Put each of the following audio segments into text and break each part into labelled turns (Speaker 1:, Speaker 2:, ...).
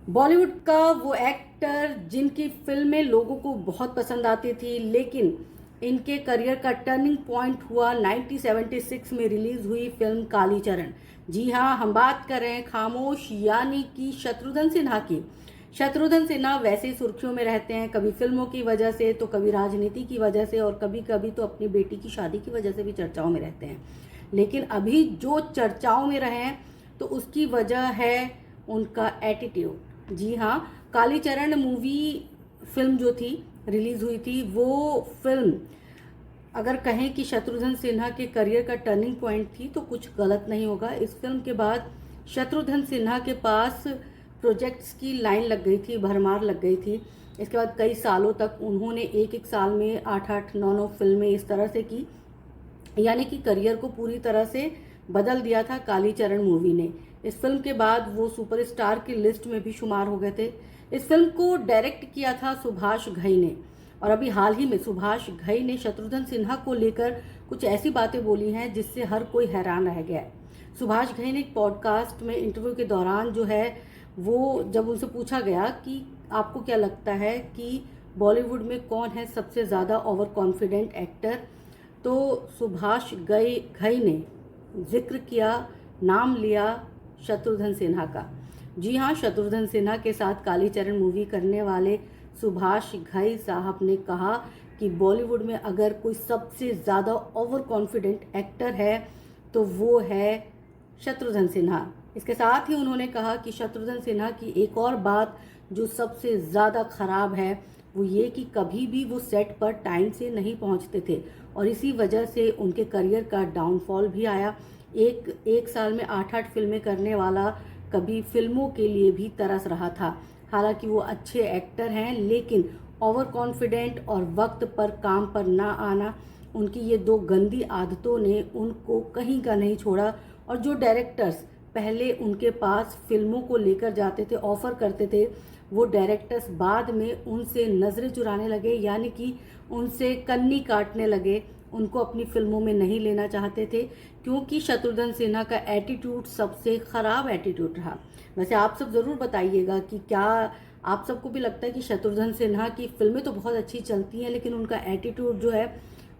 Speaker 1: बॉलीवुड का वो एक्टर जिनकी फिल्में लोगों को बहुत पसंद आती थी, लेकिन इनके करियर का टर्निंग पॉइंट हुआ 1976 में रिलीज हुई फिल्म कालीचरण। जी हाँ, हम बात कर रहे हैं खामोश यानी कि शत्रुघ्न सिन्हा की। शत्रुघ्न सिन्हा वैसे ही सुर्खियों में रहते हैं, कभी फिल्मों की वजह से तो कभी राजनीति की वजह से और कभी कभी तो अपनी बेटी की शादी की वजह से भी चर्चाओं में रहते हैं। लेकिन अभी जो चर्चाओं में रहे हैं तो उसकी वजह है उनका एटीट्यूड। जी हाँ, कालीचरण मूवी फिल्म जो थी रिलीज हुई थी, वो फिल्म अगर कहें कि शत्रुघ्न सिन्हा के करियर का टर्निंग पॉइंट थी तो कुछ गलत नहीं होगा। इस फिल्म के बाद शत्रुघ्न सिन्हा के पास प्रोजेक्ट्स की लाइन लग गई थी, भरमार लग गई थी। इसके बाद कई सालों तक उन्होंने एक एक साल में 8-8, 9-9 फिल्में इस तरह से की, यानी कि करियर को पूरी तरह से बदल दिया था कालीचरण मूवी ने। इस फिल्म के बाद वो सुपरस्टार की लिस्ट में भी शुमार हो गए थे। इस फिल्म को डायरेक्ट किया था सुभाष घई ने, और अभी हाल ही में सुभाष घई ने शत्रुघ्न सिन्हा को लेकर कुछ ऐसी बातें बोली हैं जिससे हर कोई हैरान रह गया है। सुभाष घई ने एक पॉडकास्ट में इंटरव्यू के दौरान जो है वो जब उनसे पूछा गया कि आपको क्या लगता है कि बॉलीवुड में कौन है सबसे ज़्यादा ओवर कॉन्फिडेंट एक्टर, तो सुभाष घई ने जिक्र किया, नाम लिया शत्रुघ्न सिन्हा का। जी हाँ, शत्रुघ्न सिन्हा के साथ कालीचरण मूवी करने वाले सुभाष घई साहब ने कहा कि बॉलीवुड में अगर कोई सबसे ज़्यादा ओवर कॉन्फिडेंट एक्टर है तो वो है शत्रुघ्न सिन्हा। इसके साथ ही उन्होंने कहा कि शत्रुघ्न सिन्हा की एक और बात जो सबसे ज़्यादा खराब है वो ये कि कभी भी वो सेट पर टाइम से नहीं पहुंचते थे, और इसी वजह से उनके करियर का डाउनफॉल भी आया। एक साल में 8-8 फिल्में करने वाला कभी फिल्मों के लिए भी तरस रहा था। हालांकि वो अच्छे एक्टर हैं, लेकिन ओवर कॉन्फिडेंट और वक्त पर काम पर ना आना, उनकी ये दो गंदी आदतों ने उनको कहीं का नहीं छोड़ा। और जो डायरेक्टर्स पहले उनके पास फिल्मों को लेकर जाते थे, ऑफर करते थे, वो डायरेक्टर्स बाद में उनसे नज़रें चुराने लगे, यानी कि उनसे कन्नी काटने लगे, उनको अपनी फिल्मों में नहीं लेना चाहते थे, क्योंकि शत्रुघ्न सिन्हा का एटीट्यूड सबसे ख़राब एटीट्यूड रहा। वैसे आप सब ज़रूर बताइएगा कि क्या आप सबको भी लगता है कि शत्रुघ्न सिन्हा की फिल्में तो बहुत अच्छी चलती हैं, लेकिन उनका एटीट्यूड जो है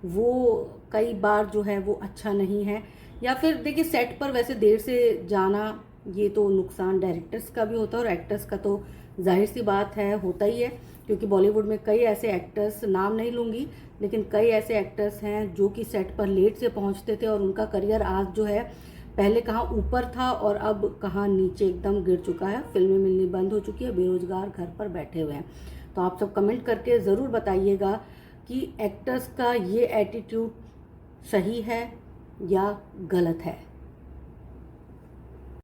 Speaker 1: वो कई बार जो है वो अच्छा नहीं है। या फिर देखिए, सेट पर वैसे देर से जाना ये तो नुकसान डायरेक्टर्स का भी होता है और एक्टर्स का तो जाहिर सी बात है होता ही है, क्योंकि बॉलीवुड में कई ऐसे एक्टर्स, नाम नहीं लूँगी, लेकिन कई ऐसे एक्टर्स हैं जो कि सेट पर लेट से पहुंचते थे और उनका करियर आज जो है पहले कहाँ ऊपर था और अब कहाँ नीचे एकदम गिर चुका है। फिल्में मिलनी बंद हो चुकी है, बेरोजगार घर पर बैठे हुए हैं। तो आप सब कमेंट करके ज़रूर बताइएगा कि एक्टर्स का ये एटीट्यूड सही है या गलत है।